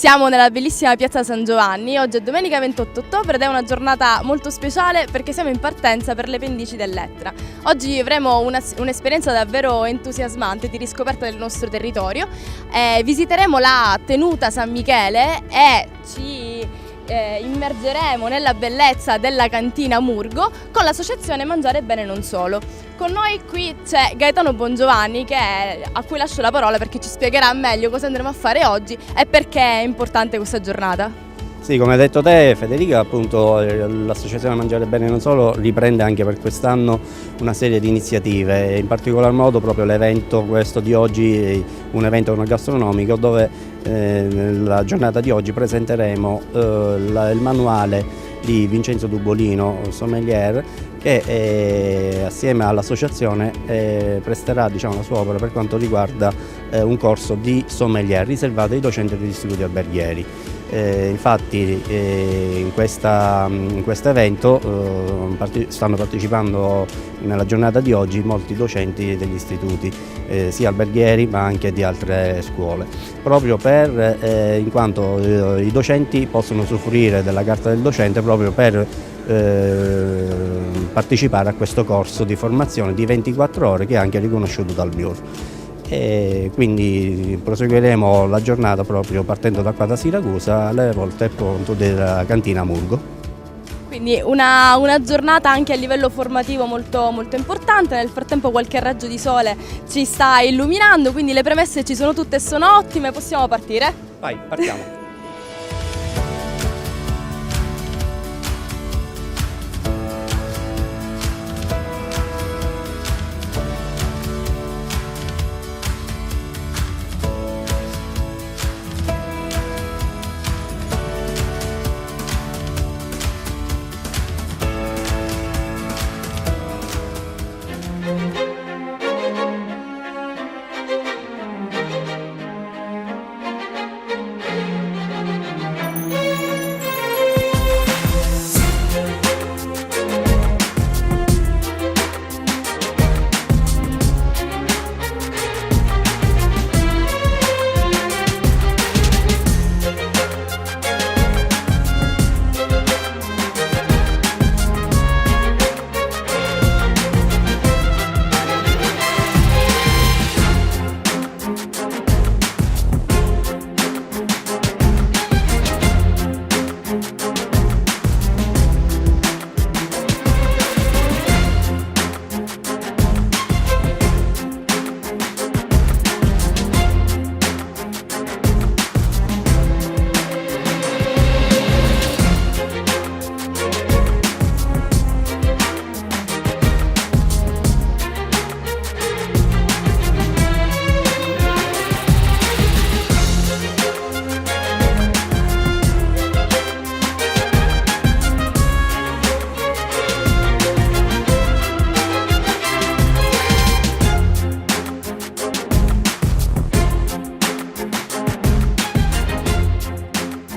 Siamo nella bellissima piazza San Giovanni, oggi è domenica 28 ottobre ed è una giornata molto speciale perché siamo in partenza per le pendici dell'Etna. Oggi avremo un'esperienza davvero entusiasmante di riscoperta del nostro territorio, visiteremo la tenuta San Michele e ci immergeremo nella bellezza della cantina Murgo con l'associazione Mangiare Bene Non Solo. Con noi qui c'è Gaetano Bongiovanni a cui lascio la parola perché ci spiegherà meglio cosa andremo a fare oggi e perché è importante questa giornata. Sì, come hai detto te Federica, appunto l'associazione Mangiare Bene Non Solo riprende anche per quest'anno una serie di iniziative, in particolar modo proprio l'evento questo di oggi, un evento gastronomico dove nella giornata di oggi presenteremo il manuale di Vincenzo Tubolino, sommelier, che assieme all'associazione presterà la sua opera per quanto riguarda un corso di sommelier riservato ai docenti degli istituti alberghieri. Infatti in questo evento stanno partecipando nella giornata di oggi molti docenti degli istituti sia alberghieri ma anche di altre scuole, proprio in quanto i docenti possono usufruire della carta del docente proprio per partecipare a questo corso di formazione di 24 ore che è anche riconosciuto dal MIUR. E quindi proseguiremo la giornata proprio partendo da qua da Siracusa alle volte appunto della cantina Murgo. Quindi una giornata anche a livello formativo molto, molto importante. Nel frattempo qualche raggio di sole ci sta illuminando, quindi le premesse ci sono tutte e sono ottime, possiamo partire? Vai, partiamo!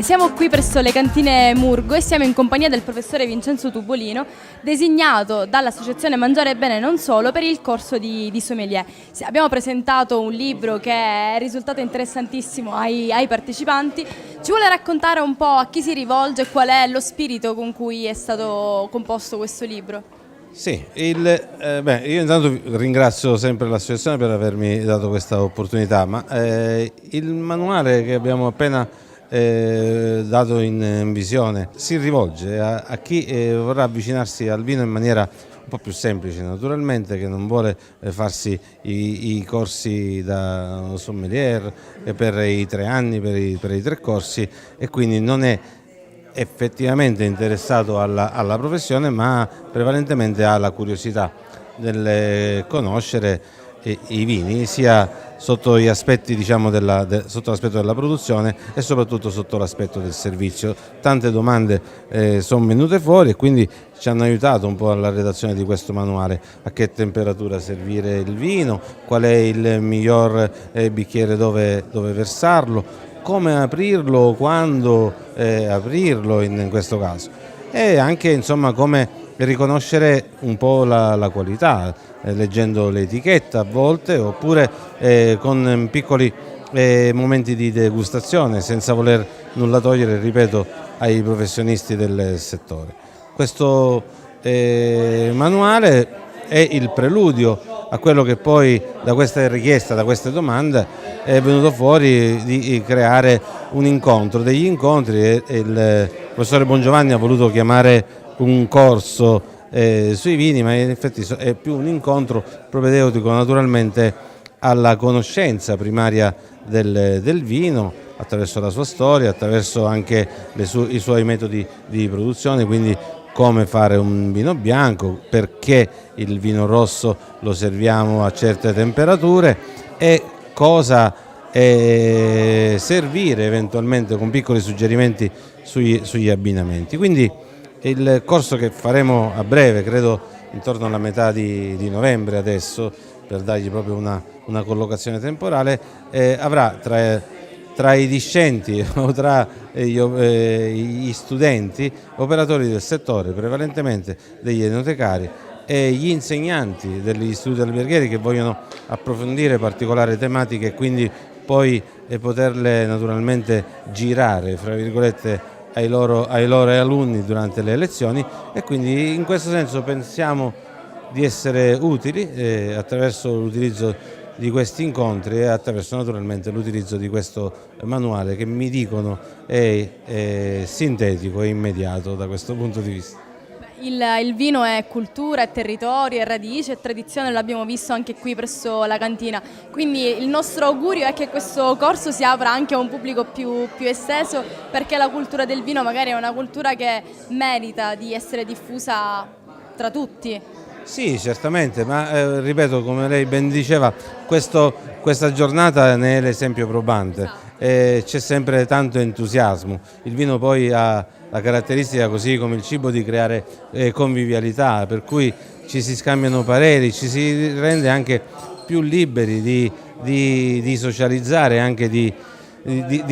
Siamo qui presso le cantine Murgo e siamo in compagnia del professore Vincenzo Tubolino, designato dall'associazione Mangiare Bene Non Solo per il corso di sommelier. Abbiamo presentato un libro che è risultato interessantissimo ai partecipanti. Ci vuole raccontare un po' a chi si rivolge e qual è lo spirito con cui è stato composto questo libro? Sì, io intanto ringrazio sempre l'associazione per avermi dato questa opportunità, ma il manuale che abbiamo appena dato in visione si rivolge a chi vorrà avvicinarsi al vino in maniera un po' più semplice, naturalmente, che non vuole farsi i corsi da sommelier per i 3 anni, per i 3 corsi, e quindi non è effettivamente interessato alla professione, ma prevalentemente ha la curiosità del conoscere i vini, sia sotto gli aspetti sotto l'aspetto della produzione e soprattutto sotto l'aspetto del servizio. Tante domande sono venute fuori e quindi ci hanno aiutato un po' alla redazione di questo manuale: a che temperatura servire il vino, qual è il miglior bicchiere dove versarlo, come aprirlo, quando aprirlo in questo caso, e anche come riconoscere un po' la qualità, leggendo l'etichetta a volte, oppure con piccoli momenti di degustazione, senza voler nulla togliere, ripeto, ai professionisti del settore. Questo manuale è il preludio a quello che poi da questa richiesta, da queste domande, è venuto fuori di creare un incontro, degli incontri, e il professore Bongiovanni ha voluto chiamare un corso sui vini, ma in effetti è più un incontro propedeutico naturalmente alla conoscenza primaria del vino, attraverso la sua storia, attraverso anche i suoi metodi di produzione, quindi come fare un vino bianco, perché il vino rosso lo serviamo a certe temperature e cosa servire eventualmente con piccoli suggerimenti sugli abbinamenti. Quindi il corso che faremo a breve, credo intorno alla metà di novembre adesso, per dargli proprio una collocazione temporale, avrà tra i discenti o tra gli studenti operatori del settore, prevalentemente degli enotecari, e gli insegnanti degli istituti alberghieri che vogliono approfondire particolari tematiche e quindi poi poterle naturalmente girare, fra virgolette, ai loro alunni durante le lezioni, e quindi in questo senso pensiamo di essere utili attraverso l'utilizzo di questi incontri e attraverso naturalmente l'utilizzo di questo manuale, che mi dicono è sintetico e immediato da questo punto di vista. Il vino è cultura, è territorio, è radice, è tradizione, l'abbiamo visto anche qui presso la cantina, quindi il nostro augurio è che questo corso si apra anche a un pubblico più esteso, perché la cultura del vino magari è una cultura che merita di essere diffusa tra tutti. Sì, certamente, ma ripeto, come lei ben diceva, questa giornata ne è l'esempio probante. C'è sempre tanto entusiasmo. Il vino poi ha la caratteristica, così come il cibo, di creare convivialità, per cui ci si scambiano pareri, ci si rende anche più liberi di socializzare, anche di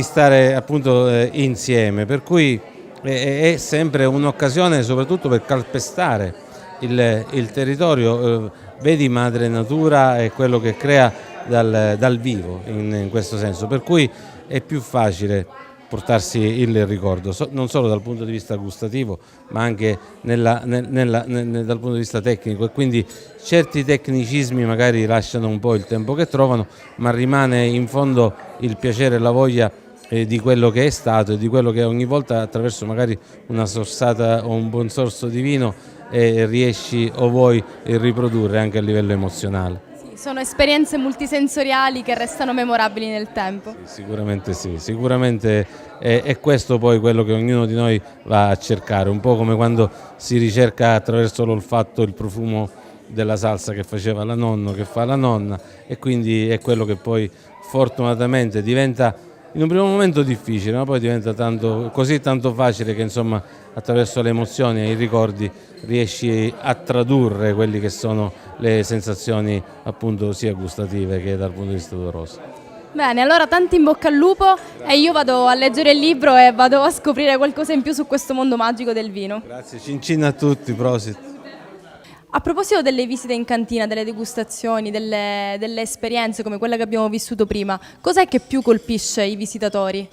stare appunto insieme, per cui è sempre un'occasione soprattutto per calpestare il territorio. Vedi, madre natura è quello che crea dal vivo in questo senso, per cui è più facile portarsi il ricordo, non solo dal punto di vista gustativo, ma anche dal punto di vista tecnico, e quindi certi tecnicismi magari lasciano un po' il tempo che trovano, ma rimane in fondo il piacere e la voglia di quello che è stato e di quello che ogni volta, attraverso magari una sorsata o un buon sorso di vino, riesci o vuoi riprodurre anche a livello emozionale. Sono esperienze multisensoriali che restano memorabili nel tempo. Sicuramente sì, sicuramente è questo poi quello che ognuno di noi va a cercare, un po' come quando si ricerca attraverso l'olfatto il profumo della salsa che faceva la nonna, che fa la nonna, e quindi è quello che poi fortunatamente diventa in un primo momento difficile, ma poi diventa così tanto facile che, insomma, attraverso le emozioni e i ricordi riesci a tradurre quelli che sono le sensazioni, appunto, sia gustative che dal punto di vista odoroso. Bene, allora tanti in bocca al lupo, e io vado a leggere il libro e vado a scoprire qualcosa in più su questo mondo magico del vino. Grazie, cincin a tutti, prosit. A proposito delle visite in cantina, delle degustazioni, delle esperienze come quella che abbiamo vissuto prima, cos'è che più colpisce i visitatori?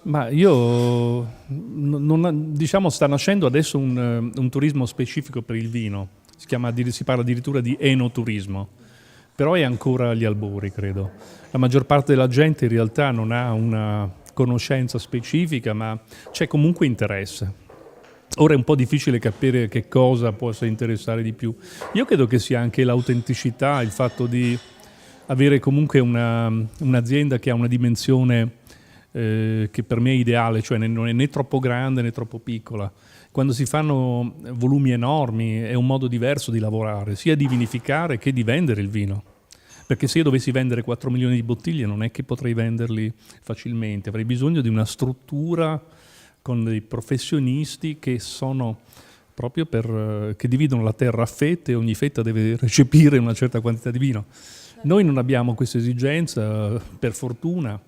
Ma io, diciamo, sta nascendo adesso un turismo specifico per il vino, si parla addirittura di enoturismo, però è ancora agli albori, credo. La maggior parte della gente in realtà non ha una conoscenza specifica, ma c'è comunque interesse. Ora è un po' difficile capire che cosa possa interessare di più. Io credo che sia anche l'autenticità, il fatto di avere comunque un'azienda che ha una dimensione che per me è ideale, cioè non è né troppo grande né troppo piccola. Quando si fanno volumi enormi è un modo diverso di lavorare, sia di vinificare che di vendere il vino. Perché se io dovessi vendere 4 milioni di bottiglie non è che potrei venderli facilmente, avrei bisogno di una struttura con dei professionisti che sono proprio che dividono la terra a fette e ogni fetta deve recepire una certa quantità di vino. Noi non abbiamo questa esigenza, per fortuna.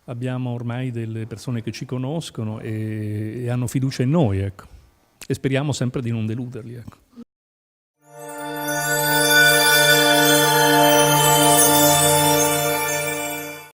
Abbiamo ormai delle persone che ci conoscono e hanno fiducia in noi, ecco. E speriamo sempre di non deluderli, ecco.